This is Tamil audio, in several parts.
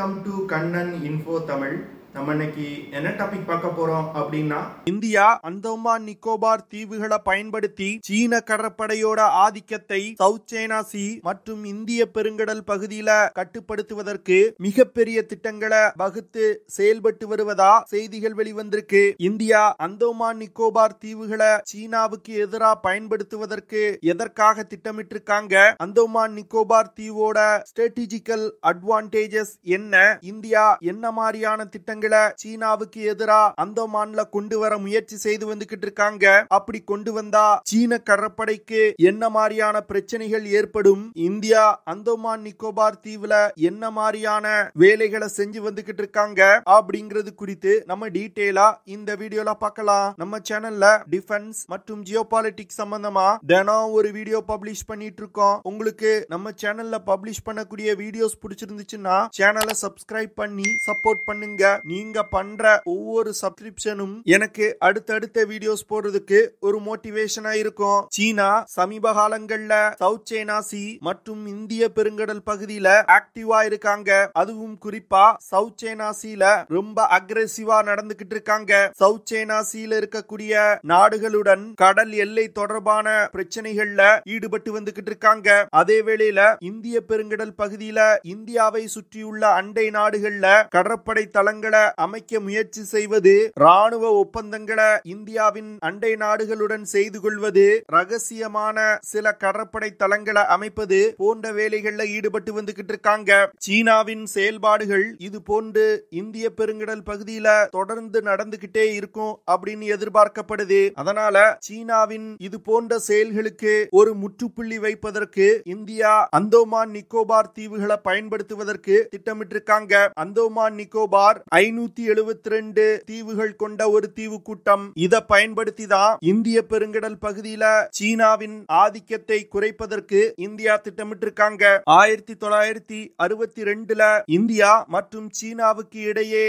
Welcome to Kannan info Tamil. நம்ம இன்னைக்கு என்ன டாபிக் பார்க்க போறோம் அப்படின்னா, இந்தியா அந்தமான் நிக்கோபார் தீவுகளை பயன்படுத்தி சீன கடற்படையோட ஆதிக்கத்தை சவுத் சைனா சி மற்றும் இந்திய பெருங்கடல் பகுதியில கட்டுப்படுத்துவதற்கு மிகப்பெரிய திட்டங்களை வகுத்து செயல்பட்டு வருவதா செய்திகள் வெளிவந்திருக்கு. இந்தியா அந்தமான் நிக்கோபார் தீவுகளை சீனாவுக்கு எதிராக பயன்படுத்துவதற்கு எதற்காக திட்டமிட்டிருக்காங்க, அந்தமான் நிக்கோபார் தீவோட ஸ்ட்ராட்டஜிக்கல் அட்வான்டேஜஸ் என்ன, இந்தியா என்ன மாதிரியான திட்டங்கள் சீனாவுக்கு எதிராக அந்தமான்ல கொண்டு வர முயற்சி செய்து வந்துகிட்டு இருக்காங்க, அப்படி கொண்டு வந்தா சீன கடற்படைக்கு என்ன மாதிரியான பிரச்சனைகள் ஏற்படும், இந்தியா அந்தமான் நிக்கோபார் தீவுல என்ன மாதிரியான வேலைகளை செஞ்சு வந்துகிட்டு இருக்காங்க அப்படிங்கிறது குறித்து நம்ம டீடைலா இந்த வீடியோல பார்க்கலாம். நம்ம சேனல்ல டிஃபென்ஸ் மற்றும் ஜியோபாலிட்டிக்ஸ் சம்பந்தமா தினம் ஒரு வீடியோ பப்ளிஷ் பண்ணிட்டு இருக்கோம். உங்களுக்கு நம்ம சேனல்ல பப்ளிஷ் பண்ணக்கூடிய வீடியோஸ் பிடிச்சிருந்துச்சுன்னா சேனலை சப்ஸ்கிரைப் பண்ணி சப்போர்ட் பண்ணுங்க. நீங்க பண்ற ஒவ்வொரு சப்ஸ்கிரிப்ஷனும் எனக்கு அடுத்தடுத்த வீடியோஸ் போடுறதுக்கு ஒரு மோட்டிவேஷனா இருக்கும். சீனா சமீப காலங்கள்ல சவுத் சைனா சி மற்றும் இந்திய பெருங்கடல் பகுதியில ஆக்டிவா இருக்காங்க. அதுவும் குறிப்பா சவுத் சைனா சீல ரொம்ப அக்ரெசிவா நடந்துகிட்டு இருக்காங்க. சவுத் சைனா சீல இருக்கக்கூடிய நாடுகளுடன் கடல் எல்லை தொடர்பான பிரச்சனைகள்ல ஈடுபட்டு வந்துகிட்டு இருக்காங்க. அதே வேளையில இந்திய பெருங்கடல் பகுதியில இந்தியாவை சுற்றியுள்ள அண்டை நாடுகள்ல கடற்படை தளங்களை அமைக்க முயற்சி செய்வது, ராணுவ ஒப்பந்தங்களை இந்தியாவின் அண்டை நாடுகளுடன் செய்து கொள்வது, ரகசியமான சில கடற்படை தளங்களை அமைப்பது போன்ற வேலைகள்ல ஈடுபட்டு வந்துகிட்டு இருக்காங்க. சீனாவின் செயல்பாடுகள் இது போன்று இந்திய பெருங்கடல் பகுதியில தொடர்ந்து நடந்துகிட்டே இருக்கும் அப்படின்னு எதிர்பார்க்கப்படுது. அதனால சீனாவின் இது போன்ற செயல்களுக்கு ஒரு முற்றுப்புள்ளி வைப்பதற்கு இந்தியா அந்தமான் நிக்கோபார் தீவுகளை பயன்படுத்துவதற்கு திட்டமிட்டிருக்காங்க. அந்தமான் நிக்கோபார் 572 தீவுகள் கொண்ட ஒரு தீவு கூட்டம். இதை பயன்படுத்தி தான் இந்திய பெருங்கடல் பகுதியில சீனாவின் ஆதிக்கத்தை குறைப்பதற்கு இந்தியா திட்டமிட்டிருக்காங்க. 1962ல இந்தியா மற்றும் சீனாவுக்கு இடையே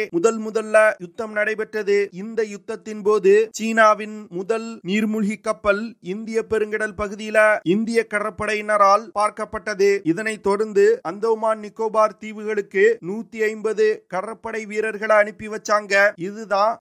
முதல்ல யுத்தம் நடைபெற்றது. இந்த யுத்தத்தின் போது சீனாவின் முதல் நீர்மூழ்கி கப்பல் இந்திய பெருங்கடல் பகுதியில இந்திய கடற்படையினரால் பார்க்கப்பட்டது. இதனைத் தொடர்ந்து அந்தமான் நிக்கோபார் தீவுகளுக்கு 150 கடற்படை வீரர்களை அனுப்பி வச்சாங்க. இதுதான்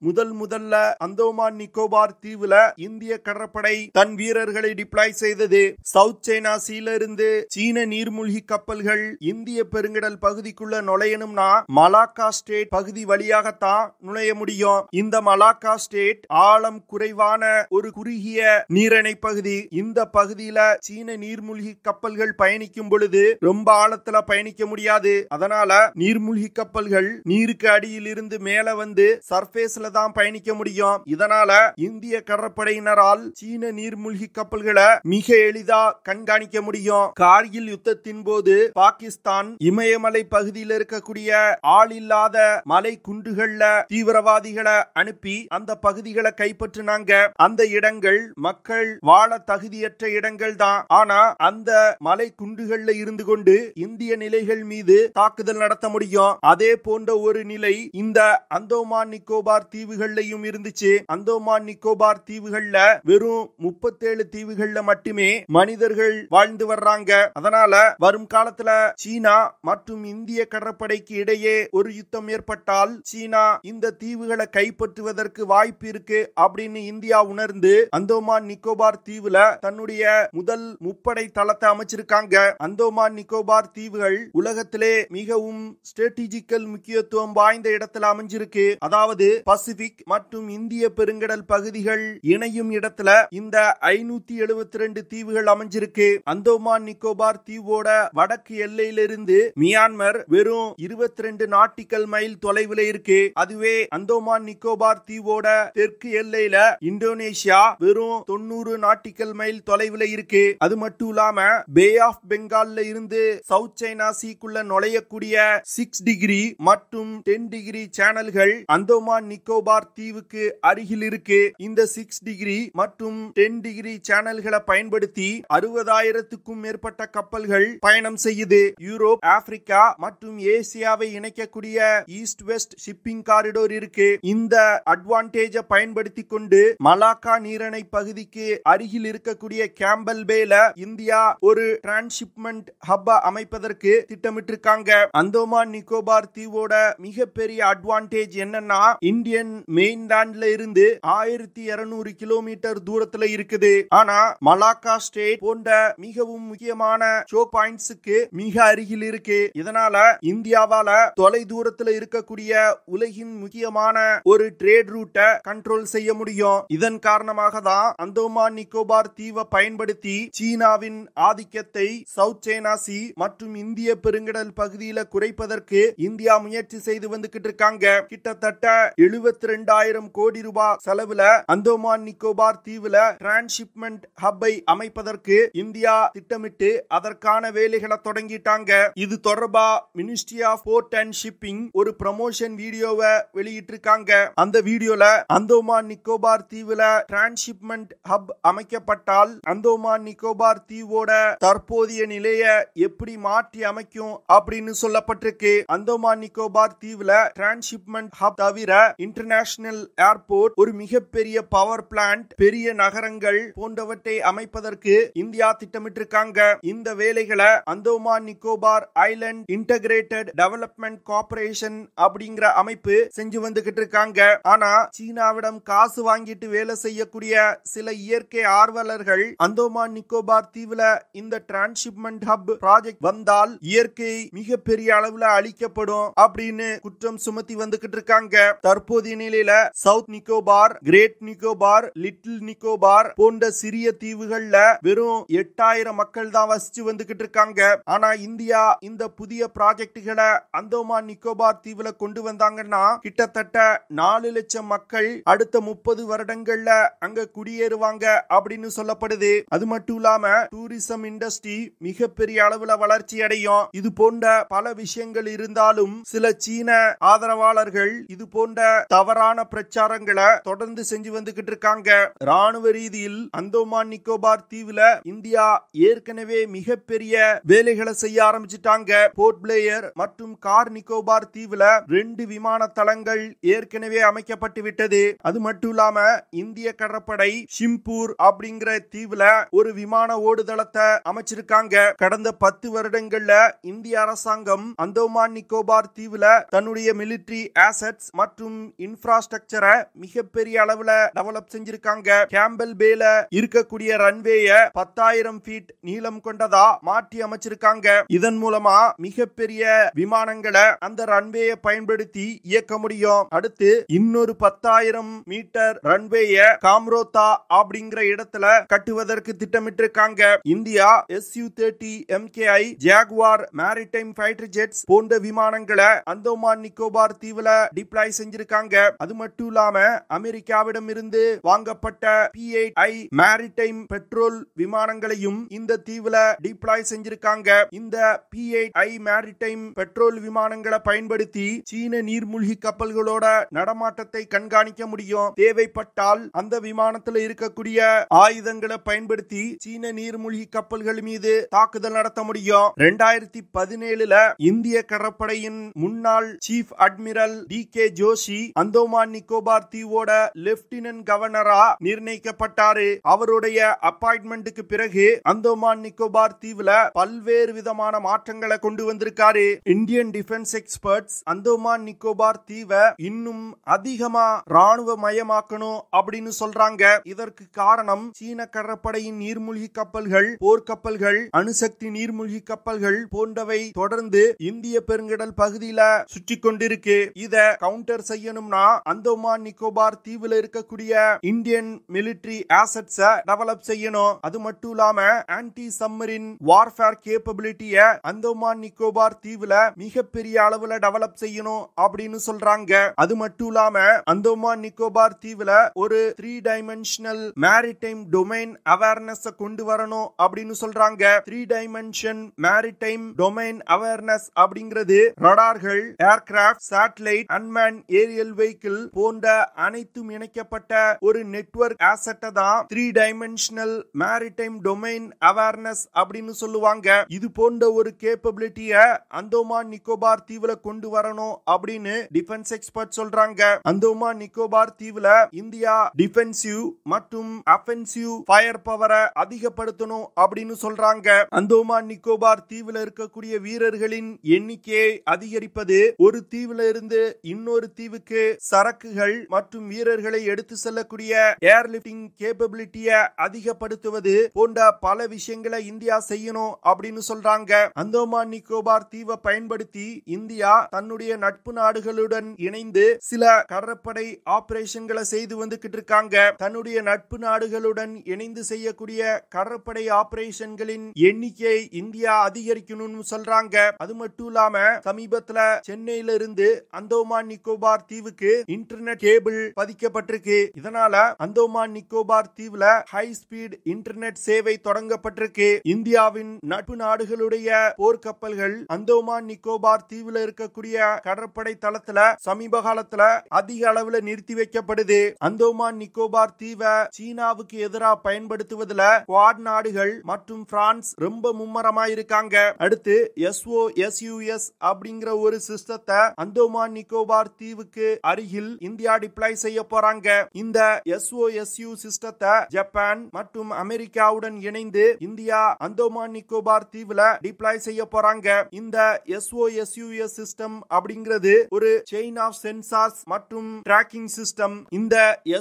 முதல்ல அந்தமான் நிக்கோபார் தீவுல இந்திய கடற்படை தன் வீரர்களை டிப்ளாய் செய்தது. சவுத் சைனா சீல இருந்து சீன நீர்மூழ்கி கப்பல்கள் இந்திய பெருங்கடல் பகுதிக்குள்ள நுழையணும்னா மலாக்கா ஸ்டேட் பகுதி வழியாகத்தான் நுழைய முடியும். இந்த மலாக்கா ஸ்டேட் ஆழம் குறைவான ஒரு குறுகிய நீரிணை பகுதி. இந்த பகுதியில சீன நீர்மூழ்கி கப்பல்கள் பயணிக்கும் பொழுது ரொம்ப ஆழத்துல பயணிக்க முடியாது. அதனால நீர்மூழ்கி கப்பல்கள் நீருக்கு அடியில் இருந்து மேல வந்து சர்ஃபேஸ்ல தான் பயணிக்க முடியும். இதனால இந்திய கடற்படையினரால் சீன நீர்மூழ்கி கப்பல்களை மிக எளிதா கண்காணிக்க முடியும். கார்கில் யுத்தத்தின் போது பாகிஸ்தான் இமயமலை பகுதியில் இருக்கக்கூடிய ஆள் இல்லாத மலை குன்றுகள்ல தீவிரவாதிகளை அனுப்பி அந்த பகுதிகளை கைப்பற்றினாங்க. அந்த இடங்கள் மக்கள் வாழ தகுதியற்ற இடங்கள் தான். ஆனா அந்த மலை குன்றுகள்ல இருந்து கொண்டு இந்திய நிலைகள் மீது தாக்குதல் நடத்த முடியும். அதே போன்ற ஒரு நிலை இந்த அந்தமான் நிக்கோபார் தீவுகள்லயும் இருந்துச்சு. அந்தமான் நிக்கோபார் தீவுகள்ல வெறும் 37 தீவுகள்ல மட்டுமே மனிதர்கள் வாழ்ந்து வர்றாங்க. அதனால வரும் காலத்துல சீனா மற்றும் இந்திய கடற்படைக்கு இடையே ஒரு யுத்தம் ஏற்பட்டால் சீனா இந்த தீவுகளை கைப்பற்றுவதற்கு வாய்ப்பு இருக்கு அப்படின்னு இந்தியா உணர்ந்து அந்தமான் நிக்கோபார் தீவுல தன்னுடைய முதல் முப்படை தளத்தை அமைச்சிருக்காங்க. அந்தமான் நிக்கோபார் தீவுகள் உலகத்திலே மிகவும் ஸ்ட்ராட்டஜிக்கல் முக்கியத்துவம் வாய்ந்த இடத்துல அமைஞ்சிருக்கு. அதாவது பசிபிக் மற்றும் இந்திய பெருங்கடல் பகுதிகள் இணையும் இடத்துல இந்த 572 தீவுகள் அமைஞ்சிருக்கு. அந்தமான் நிக்கோபார் தீவோட வடக்கு எல்லையிலிருந்து மியான்மர் வெறும் 22 நாட்டிக்கல் மைல் தொலைவில் இருக்கு. அதுவே அந்தமான் நிக்கோபார் தீவோட தெற்கு எல்லையில இந்தோனேஷியா வெறும் 90 நாட்டிக்கல் மைல் தொலைவில் இருக்கு. அது மட்டும் இல்லாம பே ஆஃப் பெங்கால்ல இருந்து சவுத் சைனா சீக்குள்ள நுழையக்கூடிய 6 டிகிரி மற்றும் 10 டிகிரி சேனல்கள் அந்தோமான் நிக்கோபார் தீவுக்கு அருகில் இருக்கு. இந்த 6 டிகிரி மற்றும் 10 டிகிரி சேனல்களை பயன்படுத்தி 60,000க்கும் மேற்பட்ட கப்பல்கள் பயணம் செய்யுது. யூரோப், ஆப்பிரிக்கா மற்றும் ஏசியாவை இணைக்கக்கூடிய ஈஸ்ட் வெஸ்ட் ஷிப்பிங் காரிடோர் இருக்கு. இந்த அட்வான்டேஜை பயன்படுத்தி கொண்டு மலாக்கா நீரிணை பகுதிக்கு அருகில் இருக்கக்கூடிய கேம்பல் பேல இந்தியா ஒரு டிரான்ஸ்ஷிப்மெண்ட் ஹப் அமைப்பதற்கு திட்டமிட்டிருக்காங்க. அந்தோமான் நிக்கோபார் தீவோட மிகப்பெரிய அட்வான்டேஜ் என்னன்னா, இந்தியன் மெயின்லாண்ட்ல இருந்து 1200 கிலோமீட்டர் தூரத்துல இருக்குது. ஆனா மலாக்கா ஸ்டேட் போன்ற மிகவும் முக்கியமான ஷோ பாயிண்ட்ஸ்க்கு மிக அருகில் இருக்கு. இதனால இந்தியாவால தொலை தூரத்துல இருக்கக்கூடிய உலகின் முக்கியமான ஒரு ட்ரேட் ரூட்டை கண்ட்ரோல் செய்ய முடியும். இதன் காரணமாக தான் அந்தோமான் நிக்கோபார் தீவை பயன்படுத்தி சீனாவின் ஆதிக்கத்தை சவுத் சைனா சி மற்றும் இந்திய பெருங்கடல் பகுதியில குறைப்பதற்கு இந்தியா முயற்சி செய்து வந்துகிட்டு இருக்காங்க. கிட்டத்தட்ட 72,000 கோடி ரூபாய் செலவுல அந்தோமான் நிக்கோபார் தீவுல டிரான்ஸ்ஷிப்மெண்ட் ஹப்பை அமைப்பதற்கு இந்தியா திட்டமிட்டு அதற்கான வேலைகளை தொடங்கிட்டாங்க. இது தொடர்பா ministry of port and shipping ஒரு ப்ரமோஷன் வீடியோவை வெளியிட்டிருக்காங்க. அந்த வீடியோல அந்தோமான் நிக்கோபார் தீவுல டிரான்ஸ்ஷிப்மெண்ட் ஹப் அமைக்கப்பட்டால் அந்தோமான் நிக்கோபார் தீவோட தற்போதைய நிலையை எப்படி மாற்றி அமைக்கும் அப்படின்னு சொல்லப்பட்டிருக்கு. அந்தோமான் நிக்கோபார் தீவுல டிரான்ஸ்ஷிப்மெண்ட் ஹப் தவிர இன்டர்நேஷனல் ஏர்போர்ட், ஒரு மிகப்பெரிய பவர் பிளான்ட், பெரிய நகரங்கள் போன்றவற்றை அமைப்பதற்கு இந்தியா திட்டமிட்டிருக்காங்க. இந்த வேலைகளை Andaman Nicobar island integrated development corporation அப்படிங்கிற அமைப்பு செஞ்சு வந்துகிட்டு இருக்காங்க. ஆனா சீனாவிடம் காசு வாங்கிட்டு வேலை செய்யக்கூடிய சில இயற்கை ஆர்வலர்கள் அந்தோமான் நிக்கோபார் தீவுல இந்த டிரான்ஸ்ஷிப்மெண்ட் ஹப் ப்ராஜெக்ட் வந்தால் இயற்கை மிகப்பெரிய அளவுல அழிக்கப்படும் அப்படின்னு குற்றம் சுமத்தி வந்துகிட்டு இருக்காங்க. தற்போதைய நிலையில south Nicobar, great Nicobar, little Nicobar போன்ற சிறிய தீவுகள்ல வெறும் 8,000 மக்கள் தான் வசிச்சு வந்துகிட்டு இருக்காங்க. ஆனா இந்தியா இந்த புதிய ப்ராஜெக்டுகளை அந்தோமான் நிக்கோபார் தீவுல கொண்டு வந்தாங்கன்னா கிட்டத்தட்ட 4 லட்சம் மக்கள் அடுத்த 30 வருடங்கள்ல அங்க குடியேறுவாங்க அப்படின்னு சொல்லப்படுது. அது மட்டும் இல்லாம டூரிசம் இண்டஸ்ட்ரி மிகப்பெரிய அளவுல வளர்ச்சி அடையும். இது போன்ற பல விஷயங்கள் இருந்தாலும் சில சீன ஆதரவாளர்கள் இது போன்ற தவறான பிரச்சாரங்களை தொடர்ந்து செஞ்சு வந்துகிட்டு இருக்காங்க. ராணுவ ரீதியில் அந்தோமான் நிக்கோபார் தீவுல இந்தியா ஏற்கனவே மிகப்பெரிய வேலைகளை செய்ய ஆரம்பிச்சிட்டாங்க. போர்ட் பிளேயர் மற்றும் கார் நிக்கோபார் தீவுல 2 விமான தளங்கள் ஏற்கனவே அமைக்கப்பட்டு விட்டது. அது மட்டும் இல்லாம இந்திய கடற்படை ஷிம்பூர் அப்படிங்கிற தீவுல ஒரு விமான ஓடுதளத்தை அமைச்சிருக்காங்க. கடந்த 10 வருடங்கள்ல இந்திய அரசாங்கம் அந்தோமான் நிக்கோபார் தீவுல தன்னுடைய மிலிட்டரி ஆசெட்ஸ் மற்றும் இன்ஃப்ராஸ்ட்ரக்சரை மிகப்பெரிய அளவுல டெவலப் செஞ்சிருக்காங்க. கேம்பல் பேல இருக்கக்கூடிய ரன்வேயை 10,000 ஃபீட் நீளம் கொண்டதா மாற்றி அமைச்சிருக்காங்க. இதன் மூலமா மிகப்பெரிய விமானங்களை அந்த ரன்வேயை பயன்படுத்தி இயக்க முடியும். அடுத்து இன்னொரு 10,000 மீட்டர் ரன்வேயை காம்ரோத்தா அப்படிங்கிற இடத்துல கட்டுவதற்கு திட்டமிட்டிருக்காங்க. India Su-30 MKI, Jaguar maritime fighter jets போன்ற விமானங்களை அந்தோமான் நிக்கோபார் தீவுல டிப்ளாய் செஞ்சிருக்காங்க. அது மட்டும் இல்லாம அமெரிக்காவிடம் இருந்து வாங்கப்பட்ட P-8I மேரிடைம் பெட்ரோல் விமானங்களையும் இந்த தீவுல டிப்ளாய் செஞ்சிருக்காங்க. இந்த P-8I மேரிடைம் பெட்ரோல் விமானங்களை பயன்படுத்தி சீன நீர்மூழ்கி கப்பல்களோட நடமாட்டத்தை கண்காணிக்க முடியும். தேவைப்பட்டால் அந்த விமானத்தில் இருக்கக்கூடிய ஆயுதங்களை பயன்படுத்தி சீன நீர்மூழ்கி கப்பல்கள் மீது தாக்குதல் நடத்த முடியும். 2017 இந்திய கடற்படையின் முன்னாள் chief admiral D.K. Joshi Andaman Nicobar தீவோட லெப்டினன்ட் கவர்னரா நிர்ணயிக்கப்பட்டாரு. அவருடைய அப்பாயின்மெண்ட்டுக்கு பிறகு அந்தோமான் நிக்கோபார் தீவுல பல்வேறு விதமான மாற்றங்களை கொண்டு வந்திருக்காரு. Indian defence experts Andaman Nicobar தீவை இன்னும் அதிகமா ராணுவ மயமாக்கணும் அப்படின்னு சொல்றாங்க. இதற்கு காரணம் சீன கடற்படையின் நீர்மூழ்கி கப்பல்கள், போர்க்கப்பல்கள், அணுசக்தி நீர்மூழ்கி கப்பல்கள் போன்றவை தொடர்ந்து இந்திய பெருங்கடல் பகுதியில சுற்றி கொண்டிருக்கு. இத கவுண்டர் செய்யணும்னா அந்தோமான் நிக்கோபார் தீவுல இருக்கக்கூடிய இந்தியன் மிலிட்டரி ஆசெட்ஸை டெவலப் செய்யணும். அது மட்டும் இல்லாம anti submarine warfare கேப்பபிலிட்டிய Andaman Nicobar தீவுல மிகப்பெரிய அளவுல டெவலப் செய்யணும் அப்படின்னு சொல்றாங்க. அது மட்டும் இல்லாம அந்தோமான் நிக்கோபார் தீவுல ஒரு 3 டைமென்ஷனல் மேரிடைம் டொமைன் அவேர்னஸ் கொண்டு வரணும் அப்படின்னு சொல்றாங்க. 3 டைமென்ஷன் மேரிடைம் டொமைன் அவேர்னஸ் அப்படிங்கிறது ரடார்கள், aircraft, satellite, unmanned aerial vehicle போன்ற அனைத்தும் இணைக்கப்பட்ட ஒரு நெட்வொர்க் ஆசெட்டை தான் 3-டைமென்ஷனல் மேரிடைம் டொமைன் அவேர்னஸ் அப்படின்னு சொல்லுவாங்க. இது போன்ற ஒரு கேப்பபிலிட்டிய அந்தோமான் நிக்கோபார் தீவுல கொண்டு வரணும் அப்படின்னு டிஃபென்ஸ் எக்ஸ்பர்ட் சொல்றாங்க. அந்தோமான் நிக்கோபார் தீவுல இந்தியா டிஃபென்சிவ் மற்றும் அஃபென்சிவ் ஃபயர் பவரை அதிகப்படுத்தணும் அப்படின்னு சொல்றாங்க. அந்தோமான் நிக்கோபார் தீவுல இருக்கக்கூடிய வீரர்களின் எண்ணிக்கையை அதிகரிப்பது, ஒரு தீவுல இருந்து இன்னொரு தீவுக்கு சரக்குகள் மற்றும் வீரர்களை எடுத்து செல்லக்கூடிய ஏர்லிப்டிங் கேப்பபிலிட்டிய அதிகப்படுத்துவது போன்ற பல விஷயங்களை இந்தியா செய்யணும் அப்படின்னு சொல்றாங்க. அந்தோமான் நிக்கோபார் தீவை பயன்படுத்தி இந்தியா தன்னுடைய நட்பு நாடுகளுடன் இணைந்து சில கடற்படை ஆபரேஷன்களை செய்து வந்துகிட்டு இருக்காங்க. தன்னுடைய நட்பு நாடுகளுடன் இணைந்து செய்யக்கூடிய கடற்படை ஆபரேஷன்களின் எண்ணிக்கையை இந்தியா அதிகரிக்கணும்னு சொல்றாங்க. அது மட்டும் இல்லாம சமீபத்துல சென்னையில இருந்து அந்தோமான் நிக்கோபார் தீவுக்கு இன்டர்நெட் கேபிள் பதிக்கப்பட்டிருக்கு. இதனால அந்தோமான் நிக்கோபார் தீவுல ஹை ஸ்பீட் இன்டர்நெட் சேவை தொடங்கப்பட்டிருக்கு. இந்தியாவின் நட்பு நாடுகளுடைய போர்க்கப்பல்கள் அந்தோமான் நிக்கோபார் தீவுல இருக்கக்கூடிய கடற்படை தளத்துல சமீப காலத்துல அதிக அளவுல நிறுத்தி வைக்கப்படுது. அந்தோமான் நிக்கோபார் தீவை சீனாவுக்கு எதிராக பயன்படுத்துவதில் குவாட் நாடுகள் மற்றும் பிரான்ஸ் ரொம்ப மும்மரமா இருக்காங்க. அடுத்து SOSUS அப்படிங்கிற ஒரு சிஸ்டத்தை அந்தோமான் நிக்கோபார் தீவுக்கு அருகில் இந்தியா டிப்ளாய் செய்ய போறாங்க. இந்த SOSU சிஸ்டத்தை ஜப்பான் மற்றும் அமெரிக்காவுடன் இணைந்து இந்தியா அந்தோமான் நிக்கோபார் தீவுல டிப்ளாய் செய்ய போறாங்க. இந்த SOSUS சிஸ்டம் அப்படிங்கிறது ஒரு செயின் ஆஃப் சென்சார்ஸ் மற்றும் டிராக்கிங் சிஸ்டம். இந்த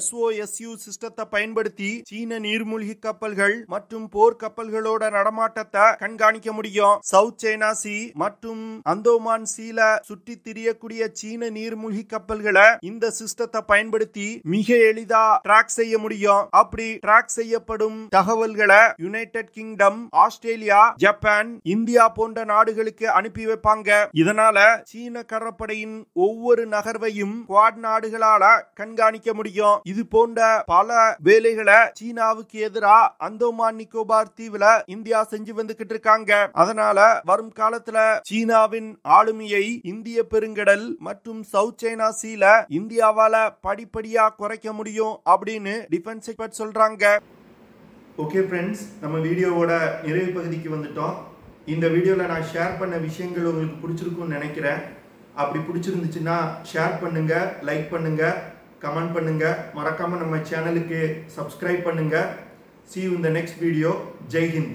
SOSU சிஸ்டத்தை பயன்படுத்தி சீன நீர்மூழ்கி கப்பல்கள் மற்றும் போர் கப்பல்களோட நடமாட்டத்தை கண்காணிக்க முடியும். சவுத் சைனா சி மற்றும் அந்தோமான் சீல சுற்றி திரியக்கூடிய சீன நீர்மூழ்கி கப்பல்களை இந்த சிஸ்டத்தை பயன்படுத்தி மிக எளிதா ட்ராக் செய்ய முடியும். அப்படி ட்ராக் செய்யப்படும் தகவல்களை United kingdom, Australia, Japan, India போன்ற நாடுகளுக்கு அனுப்பி வைப்பாங்க. இதனால சீன கடற்படையின் ஒவ்வொரு நகர்வையும் குவாட் நாடுகளால கண்காணிக்க முடியும். இது போன்ற பல வேலைகளை சீனாவுக்கு எதிராக அந்தோமான் நிக்கோபார் தீவுல இந்தியா செஞ்சு வந்துகிட்டு இருக்காங்க. அதனால வரும் காலத்துல சீனாவின் ஆளுமையை இந்திய பெருங்கடல் மற்றும் சவுத் சைனா சீல இந்தியாவால படிப்படியா குறைக்க முடியும் அப்படின்னு டிஃபென்ஸ் எக்ஸ்பர்ட் சொல்றாங்க. ஓகே ஃப்ரெண்ட்ஸ், நம்ம வீடியோவோட நிறைவு பகுதிக்கு வந்துட்டோம். இந்த வீடியோவில் நான் ஷேர் பண்ண விஷயங்கள் உங்களுக்கு பிடிச்சிருக்கும்னு நினைக்கிறேன். அப்படி பிடிச்சிருந்துச்சுன்னா ஷேர் பண்ணுங்க, லைக் பண்ணுங்க, கமெண்ட் பண்ணுங்க. மறக்காம நம்ம சேனலுக்கு சப்ஸ்கிரைப் பண்ணுங்க. See you in the next video. Jai Hind.